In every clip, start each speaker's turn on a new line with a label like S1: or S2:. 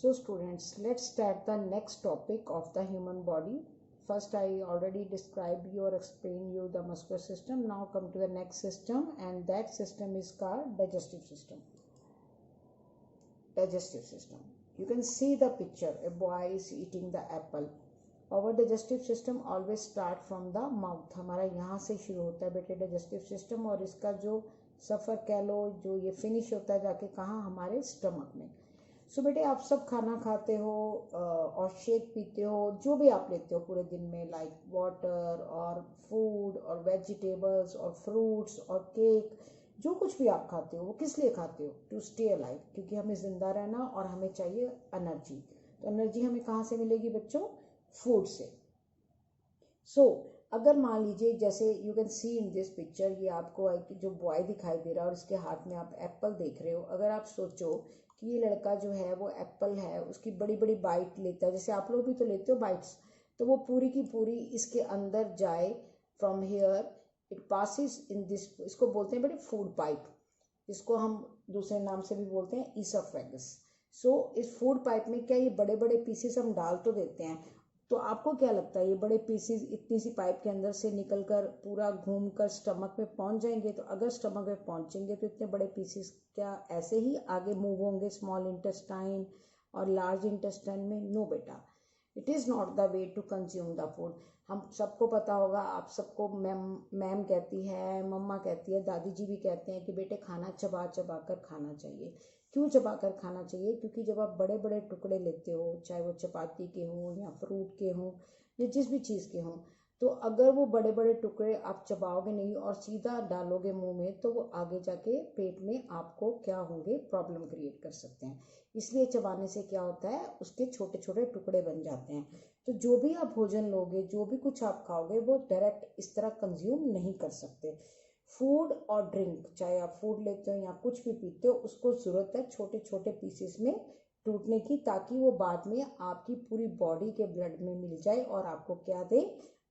S1: So students, let's start the next topic of the human body. First I already described you or explained you the muscular system. Now come to the next system, and that system is called digestive system. Digestive system. You can see the picture. A boy is eating the apple. Our digestive system always start from the mouth. हमारा यहाँ से शुरू होता है बेटे digestive system, और इसका जो सफ़र कह लो, जो ये फिनिश होता है जाके कहाँ, हमारे स्टमक में. सो बेटे आप सब खाना खाते हो और शेक पीते हो, जो भी आप लेते हो पूरे दिन में, लाइक वाटर और फूड और वेजिटेबल्स और फ्रूट्स और केक, जो कुछ भी आप खाते हो वो किस लिए खाते हो? टू स्टे अलाइव, क्योंकि हमें ज़िंदा रहना और हमें चाहिए एनर्जी. तो एनर्जी हमें कहाँ से मिलेगी बच्चों? फूड से. सो अगर मान लीजिए, जैसे you can C in this picture, ये आपको जो बॉय दिखाई दे रहा है और इसके हाथ में आप एप्पल देख रहे हो. अगर आप सोचो कि ये लड़का जो है वो एप्पल है, उसकी बड़ी बड़ी बाइट लेता है, जैसे आप लोग भी तो लेते हो बाइट्स, तो वो पूरी की पूरी इसके अंदर जाए. From here it passes in this, इसको बोलते हैं बेटे फूड पाइप, इसको हम दूसरे नाम से भी बोलते हैं ईसोफेगस. सो इस फूड पाइप में क्या ये बड़े बड़े पीसेस हम डाल तो देते हैं, तो आपको क्या लगता है ये बड़े पीसेस इतनी सी पाइप के अंदर से निकलकर पूरा घूमकर स्टमक में पहुंच जाएंगे? तो अगर स्टमक में पहुंचेंगे तो इतने बड़े पीसेस क्या ऐसे ही आगे मूव होंगे स्मॉल इंटेस्टाइन और लार्ज इंटेस्टाइन में? नो बेटा, it is not the way to consume the food. हम सबको पता होगा, आप सबको मैम कहती है, मम्मा कहती है, दादी जी भी कहते हैं कि बेटे खाना चबा चबा कर खाना चाहिए. क्यों चबा कर खाना चाहिए? क्योंकि जब आप बड़े बड़े टुकड़े लेते हो, चाहे वो चपाती के हों या फ्रूट के हों या जिस भी चीज़ के हों, तो अगर वो बड़े बड़े टुकड़े आप चबाओगे नहीं और सीधा डालोगे मुंह में, तो वो आगे जाके पेट में आपको क्या होंगे? प्रॉब्लम क्रिएट कर सकते हैं. इसलिए चबाने से क्या होता है, उसके छोटे छोटे टुकड़े बन जाते हैं. तो जो भी आप भोजन लोगे, जो भी कुछ आप खाओगे, वो डायरेक्ट इस तरह कंज्यूम नहीं कर सकते. फूड और ड्रिंक, चाहे आप फूड लेते हो या कुछ भी पीते हो, उसको ज़रूरत है छोटे छोटे पीसेस में टूटने की, ताकि वो बाद में आपकी पूरी बॉडी के ब्लड में मिल जाए और आपको क्या दे?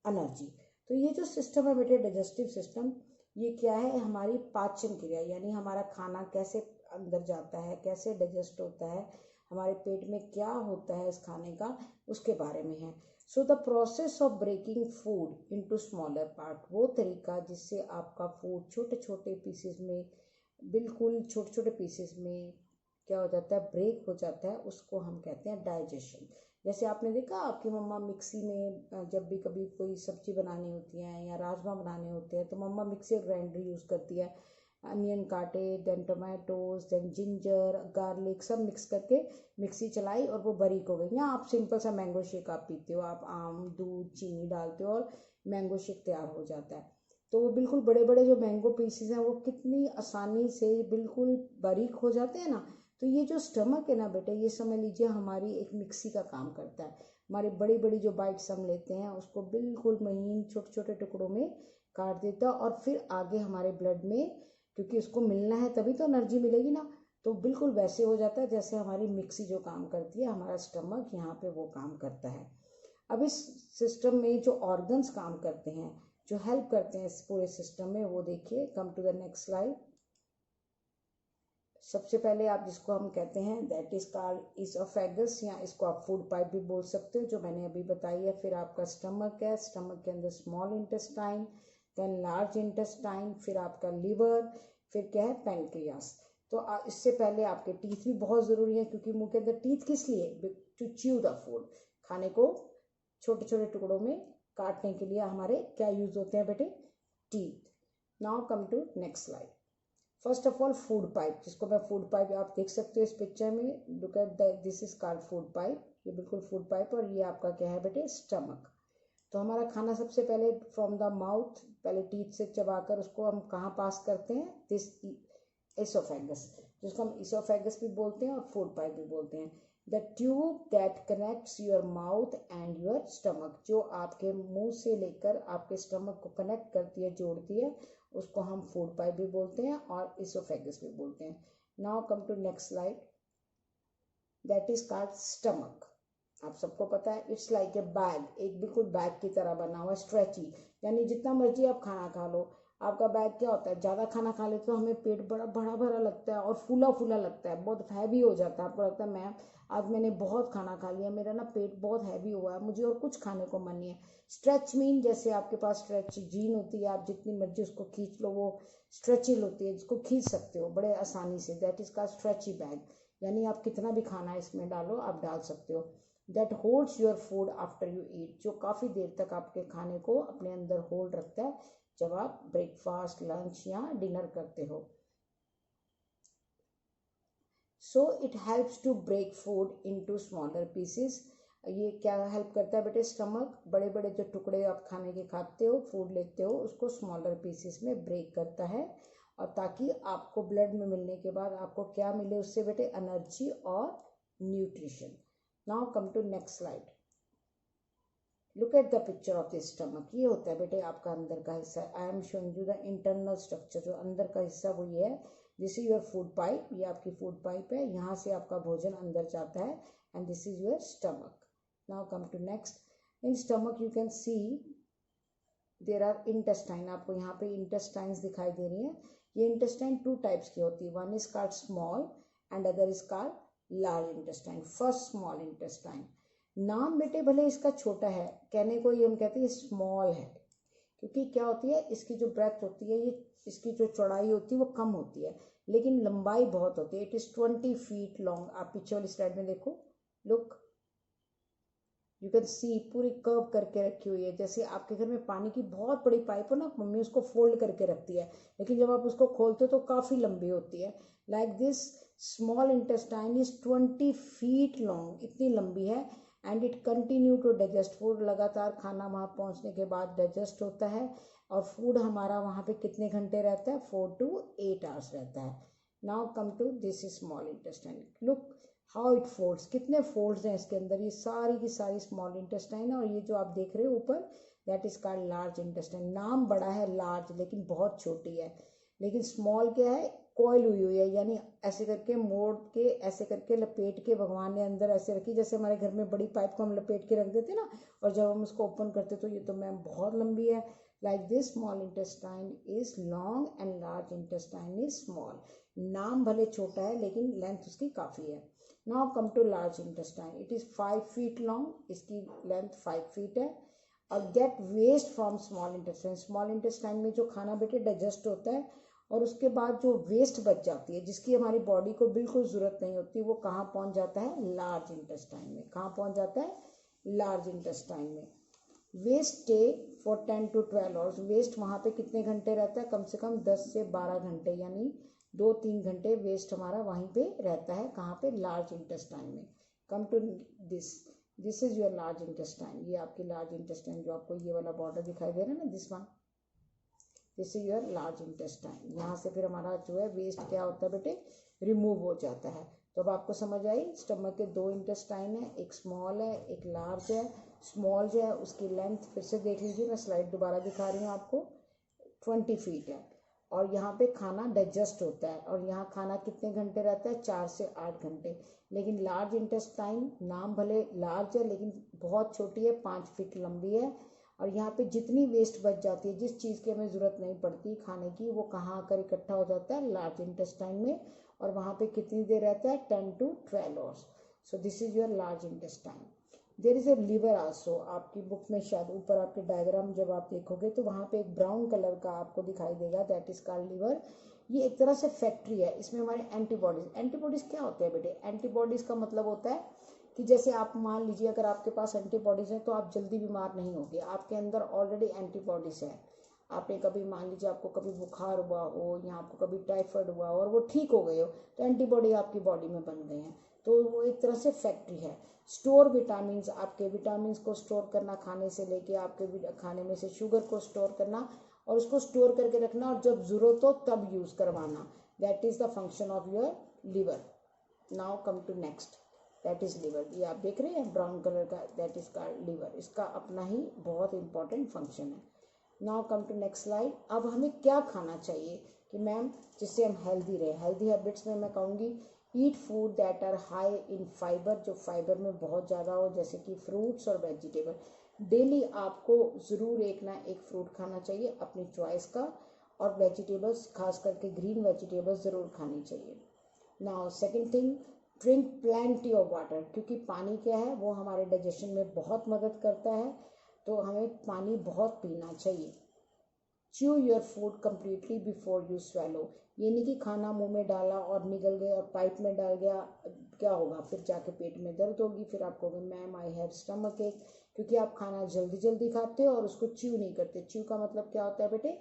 S1: एनर्जी. तो ये जो सिस्टम है बेटे डाइजेस्टिव सिस्टम, ये क्या है? हमारी पाचन क्रिया, यानी हमारा खाना कैसे अंदर जाता है, कैसे डाइजेस्ट होता है, हमारे पेट में क्या होता है इस खाने का, उसके बारे में है. So the process of breaking food into smaller part, वो तरीका जिससे आपका फूड छोटे छोटे पीसेस में, बिल्कुल छोटे छोटे पीसेस में क्या हो जाता है? ब्रेक हो जाता है, उसको हम कहते हैं डाइजेशन. जैसे आपने देखा आपकी मम्मा मिक्सी में जब भी कभी कोई सब्जी बनानी होती है या राजमा बनाने होते हैं, तो मम्मा मिक्सी ग्राइंडर यूज़ करती है. अनियन काटे, then tomatoes, then ginger, garlic, सब मिक्स करके मिक्सी चलाई और वो बारीक हो गई. या आप सिंपल सा मैंगो शेक आप पीते हो, आप आम, दूध, चीनी डालते हो और मैंगो शेक तैयार हो जाता है. तो वो बिल्कुल बड़े बड़े जो मैंगो पीसेस हैं वो कितनी आसानी से बिल्कुल बारीक हो जाते हैं ना. तो ये जो स्टमक है ना बेटे, ये समझ लीजिए हमारी एक मिक्सी का काम करता है. हमारी बड़ी बड़ी जो बाइट्स हम लेते हैं उसको बिल्कुल महीन छोटे छोटे टुकड़ों में काट देता है, और फिर आगे हमारे ब्लड में, क्योंकि उसको मिलना है तभी तो एनर्जी मिलेगी ना, तो बिल्कुल वैसे हो जाता है जैसे हमारी मिक्सी जो काम करती है, हमारा स्टमक यहाँ पे वो काम करता है. अब इस सिस्टम में जो ऑर्गन्स काम करते हैं, जो हेल्प करते हैं इस पूरे सिस्टम में, वो देखिए. Come to the next slide. सबसे पहले आप जिसको हम कहते हैं दैट इज कॉल्ड ईसोफेगस, या इसको आप फूड पाइप भी बोल सकते हो, जो मैंने अभी बताई है. फिर आपका स्टमक है, स्टमक के अंदर small intestine, then large intestine, फिर आपका लिवर, फिर क्या है? पैनक्रियास. तो इससे पहले आपके टीथ भी बहुत ज़रूरी है, क्योंकि मुंह के अंदर टीथ किस लिए? टू च्यू द फूड, खाने को छोटे छोटे टुकड़ों में काटने के लिए हमारे क्या यूज़ होते हैं बेटे? Teeth. Now come to next slide. First of all food pipe, जिसको मैं फूड पाइप आप देख सकते हो इस पिक्चर में. Look at this is called food pipe. ये बिल्कुल फूड पाइप, और ये आपका क्या है बेटे? स्टमक. तो हमारा खाना सबसे पहले फ्रॉम द माउथ, पहले टीथ से चबाकर उसको हम कहाँ पास करते हैं? दिस एसोफेगस, जिसको हम इसोफेगस भी बोलते हैं और फूड पाइप भी बोलते हैं. The tube that connects your mouth and your stomach, जो आपके मुंह से लेकर आपके स्टमक को कनेक्ट करती है, जोड़ती है, उसको हम फूड पाइप भी बोलते हैं और इसोफेगस भी बोलते हैं. Now come to next slide. That is called stomach. आप सबको पता है इट्स लाइक ए बैग, एक बिल्कुल बैग की तरह बना हुआ, स्ट्रेची, यानी जितना मर्जी आप खाना खा लो, आपका बैग क्या होता है, ज़्यादा खाना खा लेते तो हमें पेट बड़ा भरा भरा लगता है और फूला फूला लगता है, बहुत हैवी हो जाता है। आपको लगता है मैम आज मैंने बहुत खाना खा लिया, मेरा ना पेट बहुत हैवी हुआ है, मुझे और कुछ खाने को मन नहीं है। स्ट्रेच मीन जैसे आपके पास स्ट्रेच जीन होती है, आप जितनी मर्जी उसको खींच लो, वो स्ट्रेचेबल होती है, जिसको खींच सकते हो बड़े आसानी से, दैट इज का स्ट्रेची बैग। यानी आप कितना भी खाना इसमें डालो, आप डाल सकते हो। That holds your food after you eat, जो काफ़ी देर तक आपके खाने को अपने अंदर होल्ड रखता है जब आप ब्रेकफास्ट, लंच या डिनर करते हो। So it helps to break food into smaller pieces. ये क्या हेल्प करता है बेटे, स्टमक बड़े बड़े जो टुकड़े आप खाने के खाते हो, फूड लेते हो, उसको स्मॉलर पीसेस में ब्रेक करता है, और ताकि आपको ब्लड में मिलने के बाद आपको क्या मिले उससे बेटे, एनर्जी और nutrition. Now come to next slide. Look at the picture of the stomach. ये होता है बेटे आपका अंदर का हिस्सा। I am showing you the internal structure, जो अंदर का हिस्सा वो ये है। This is your food pipe, ये आपकी फूड पाइप है, यहाँ से आपका भोजन अंदर जाता है, and this is your stomach. Now come to next. In stomach you can see there are intestine, आपको यहाँ पे इंटेस्टाइन्स दिखाई दे रही हैं। ये इंटेस्टाइन टू टाइप्स की होती है, one is called small and other is called large intestine. First small intestine, नाम बेटे भले इसका छोटा है, कहने को ये हम कहते हैं स्मॉल है, क्योंकि क्या होती है, इसकी जो ब्रेथ होती है, ये इसकी जो चौड़ाई होती है वो कम होती है, लेकिन लंबाई बहुत होती है। It is 20 feet long. आप पीछे वाली स्लाइड में देखो, लुक यू कैन सी पूरी कर्व करके रखी हुई है। जैसे आपके घर में पानी की बहुत बड़ी पाइप हो ना, मम्मी उसको फोल्ड करके रखती है, लेकिन जब आप उसको खोलते हो तो काफ़ी लंबी होती है। Like this small intestine is 20 feet long, इतनी लंबी है, and it continue to digest food. लगातार खाना वहाँ पहुँचने के बाद डाइजेस्ट होता है, और फूड हमारा वहाँ पे कितने घंटे रहता है, 4 to 8 आवर्स रहता है। Now come to this small intestine. Look how it folds, कितने फोल्ड्स हैं इसके अंदर, ये सारी की सारी स्मॉल इंटेस्टाइन है। और ये जो आप देख रहे हो ऊपर, that is called large intestine. नाम बड़ा है लार्ज, लेकिन बहुत छोटी है। लेकिन स्मॉल क्या है, कॉइल हुई हुई है, यानी ऐसे करके मोड़ के, ऐसे करके लपेट के भगवान ने अंदर ऐसे रखी, जैसे हमारे घर में बड़ी पाइप को हम लपेट के रख देते ना, और जब हम उसको ओपन करते तो ये तो मैम बहुत लंबी है। Like this small intestine is long and large intestine is small. नाम भले छोटा है लेकिन लेंथ उसकी काफ़ी है। Now come to large intestine. It is 5 feet long, इसकी लेंथ 5 फीट है। और get waste from small intestine. Small intestine में जो खाना बेटे डाइजेस्ट होता है, और उसके बाद जो वेस्ट बच जाती है, जिसकी हमारी बॉडी को बिल्कुल ज़रूरत नहीं होती, वो कहाँ पहुँच जाता है, लार्ज इंटेस्टाइन में। कहाँ पहुँच जाता है, लार्ज इंटेस्टाइन में। Waste stay for 10 to 12 hours. Waste वहाँ पे कितने घंटे रहता है, कम से कम 10 से 12 घंटे, यानी 2-3 घंटे वेस्ट हमारा वहीं पे रहता है। कहाँ पे, लार्ज इंटेस्टाइन में। Come to this is your large intestine. ये आपकी लार्ज इंटेस्टाइन, जो आपको ये वाला बॉर्डर दिखाई दे रहा है ना, this one, this is your large intestine. यहाँ से फिर हमारा जो है वेस्ट क्या होता है बेटे, रिमूव हो जाता है। तो अब आपको समझ आई, स्टमक के 2 इंटेस्टाइन है, एक स्मॉल है, एक लार्ज है। स्मॉल जो है उसकी लेंथ फिर से देख लीजिए, मैं स्लाइड दोबारा दिखा रही हूँ आपको, 20 फीट है, और यहाँ पे खाना डाइजेस्ट होता है, और यहाँ खाना कितने घंटे रहता है, 4 से 8 घंटे। लेकिन लार्ज इंटेस्टाइन, नाम भले लार्ज है लेकिन बहुत छोटी है, 5 फीट लंबी है, और यहाँ पे जितनी वेस्ट बच जाती है, जिस चीज़ की हमें ज़रूरत नहीं पड़ती खाने की, वो कहाँ आकर इकट्ठा हो जाता है, लार्ज इंटेस्टाइन में। और वहाँ पे कितनी देर रहता है, 10 to 12 hours. So this is your large intestine. There is a liver also. आपकी बुक में शायद ऊपर आपके डायग्राम जब आप देखोगे तो वहाँ पे एक ब्राउन कलर का आपको दिखाई देगा, दैट इज कॉल्ड लीवर। ये एक तरह से फैक्ट्री है, इसमें हमारे एंटीबॉडीज। एंटीबॉडीज क्या होते हैं बेटे, एंटीबॉडीज का मतलब होता है कि जैसे आप मान लीजिए, अगर आपके पास एंटीबॉडीज हैं तो आप जल्दी बीमार नहीं होगे, आपके अंदर ऑलरेडी एंटीबॉडीज है। आपने कभी मान लीजिए आपको कभी बुखार हुआ हो, या आपको कभी टाइफाइड हुआ हो और वो ठीक हो गए हो, तो एंटीबॉडी आपकी बॉडी में बन गए हैं। तो वो एक तरह से फैक्ट्री है। स्टोर विटामिन, आपके विटामिन को स्टोर करना, खाने से लेके आपके खाने में से शुगर को स्टोर करना, और उसको स्टोर करके रखना, और जब ज़रूरत हो तब यूज़ करवाना, that is the function of your liver. Now come to next, that is liver. ये आप देख रहे हैं ब्राउन कलर का, दैट इज़ कॉल्ड लीवर। इसका अपना ही बहुत इंपॉर्टेंट फंक्शन है। Now come to next slide. अब हमें क्या खाना चाहिए कि मैम जिससे हम हेल्दी रहे। हेल्दी हैबिट्स में मैं कहूँगी, eat food that are high in fibre, जो फाइबर में बहुत ज़्यादा हो, जैसे कि फ्रूट्स और वेजिटेबल। डेली आपको ज़रूर एक ना एक फ्रूट खाना चाहिए अपनी चॉइस का, और वेजिटेबल्स, खास करके ग्रीन वेजिटेबल्स ज़रूर खानी चाहिए। Now second thing, drink plenty of water, क्योंकि पानी क्या है वो हमारे डाइजेशन में बहुत मदद करता है, तो हमें पानी बहुत पीना चाहिए। Chew your food completely before you swallow, ये नहीं कि खाना मुंह में डाला और निगल गया और पाइप में डाल गया, क्या होगा फिर जाके पेट में दर्द होगी, फिर आपको मैम आई हैव स्टमक एक, क्योंकि आप खाना जल्दी जल्दी खाते हो और उसको च्यू नहीं करते। च्यू का मतलब क्या होता है बेटे,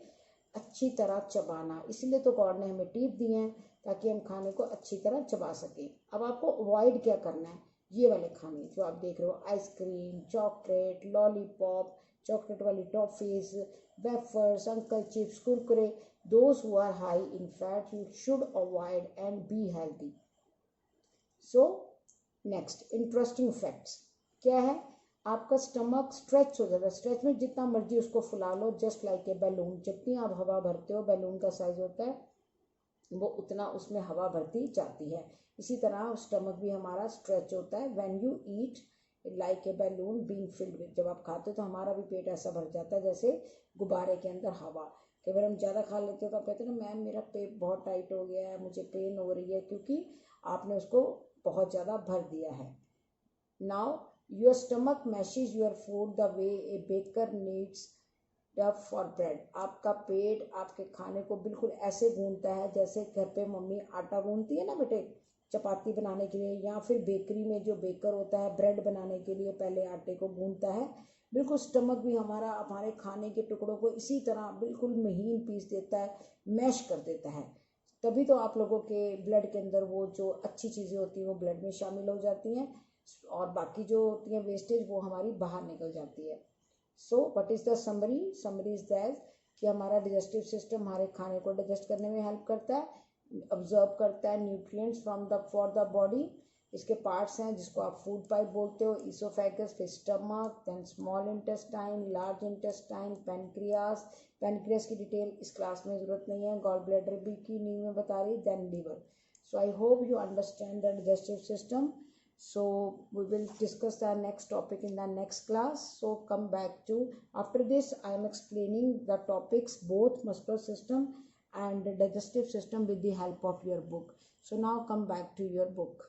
S1: अच्छी तरह चबाना, इसलिए तो गॉड ने हमें टीथ दिए हैं ताकि हम खाने को अच्छी तरह चबा सकें। अब आपको अवॉइड क्या करना है, ये वाले खाने जो आप देख रहे हो, आइसक्रीम, चॉकलेट, लॉलीपॉप, चॉकलेट वाली toffees, wafers, Uncle Chips, Kurkure, those who are high in fat you should avoid and be healthy. So next interesting facts क्या है, आपका स्टमक स्ट्रेच हो जाता है, स्ट्रेच में जितना मर्जी उसको फुला लो, जस्ट लाइक ए बैलून, जितनी आप हवा भरते हो बैलून का साइज होता है वो उतना उसमें हवा भरती जाती है। इसी तरह स्टमक भी हमारा स्ट्रेच होता है when you eat like a balloon being filled with, जब आप खाते हो तो हमारा भी पेट ऐसा भर जाता है जैसे गुब्बारे के अंदर हवा। कई बार हम ज़्यादा खा लेते हो तो आप कहते हैं ना मैम मेरा पेट बहुत टाइट हो गया है, मुझे पेन हो रही है, क्योंकि आपने उसको बहुत ज़्यादा भर दिया है। Now your stomach meshes your food the way A baker needs डफ फॉर ब्रेड, आपका पेट आपके खाने को बिल्कुल ऐसे गूंथता है जैसे घर पे मम्मी आटा गूंथती है ना बेटे चपाती बनाने के लिए, या फिर बेकरी में जो बेकर होता है ब्रेड बनाने के लिए पहले आटे को गूंथता है, बिल्कुल स्टमक भी हमारा हमारे खाने के टुकड़ों को इसी तरह बिल्कुल महीन पीस देता है, मैश कर देता है। तभी तो आप लोगों के ब्लड के अंदर वो जो अच्छी चीज़ें होती हैं वो ब्लड में शामिल हो जाती हैं और बाकी जो होती हैं वेस्टेज वो हमारी बाहर निकल जाती है। So what is the summary, summary is that कि हमारा डाइजेस्टिव सिस्टम हमारे खाने को डाइजेस्ट करने में हेल्प करता है, ऑब्जर्व करता है nutrients from the for the body. इसके पार्ट्स हैं जिसको आप फूड पाइप बोलते हो, इसोफेगस, फिर stomach, then small intestine, large intestine, pancreas, pancreas की डिटेल इस क्लास में ज़रूरत नहीं है, गॉल ब्लैडर भी की नींव में बता रही, then liver. So I hope you understand the digestive system. So we will discuss the next topic in the next class. So come back to, after this I am explaining the topics both muscular system and digestive system with the help of your book. So now come back to your book.